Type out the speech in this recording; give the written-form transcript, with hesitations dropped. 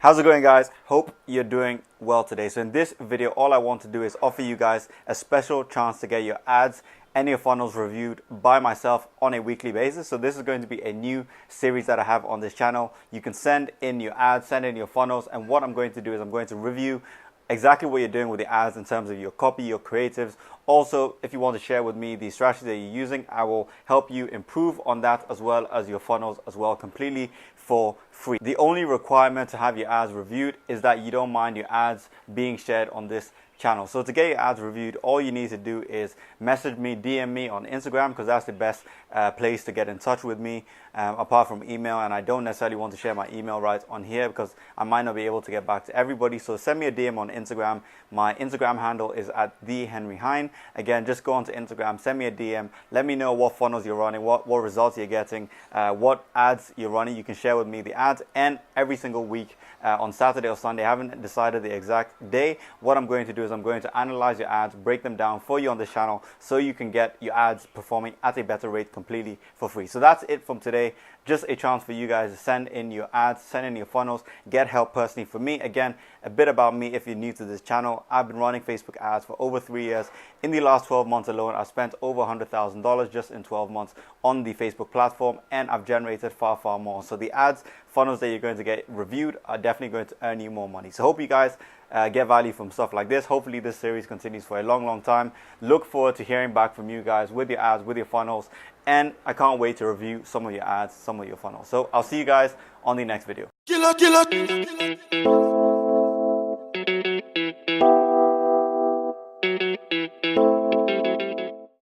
How's it going, guys? Hope you're doing well today. So in this video, all I want to do is offer you guys a special chance to get your ads and your funnels reviewed by myself on a weekly basis. So this is going to be a new series that I have on this channel. You can send in your ads, send in your funnels, and what I'm going to do is I'm going to review exactly what you're doing with the ads in terms of your copy, your creatives. Also, if you want to share with me the strategy that you're using, I will help you improve on that, as well as your funnels as well, completely for free. The only requirement to have your ads reviewed is that you don't mind your ads being shared on this channel. So to get your ads reviewed, all you need to do is message me, DM me on Instagram, because that's the best place to get in touch with me, apart from email. And I don't necessarily want to share my email right on here because I might not be able to get back to everybody. So send me a DM on Instagram. My Instagram handle is at @Hien. Again, just go onto Instagram, send me a DM, let me know what funnels you're running, what results you're getting, what ads you're running. You can share with me the ads, and every single week on Saturday or Sunday, I haven't decided the exact day, what I'm going to do is I'm going to analyze your ads, break them down for you on this channel so you can get your ads performing at a better rate completely for free. So that's it from today. Just a chance for you guys to send in your ads, send in your funnels, get help personally from me. Again, a bit about me if you're new to this channel. I've been running Facebook ads for over 3 years. In the last 12 months alone, I've spent over $100,000 just in 12 months on the Facebook platform, and I've generated far more. So the ads, funnels that you're going to get reviewed are definitely going to earn you more money. So hope you guys get value from stuff like this. Hopefully this series continues for a long time. Look forward to hearing back from you guys with your ads, with your funnels, and I can't wait to review some of your ads, some of your funnels. So I'll see you guys on the next video.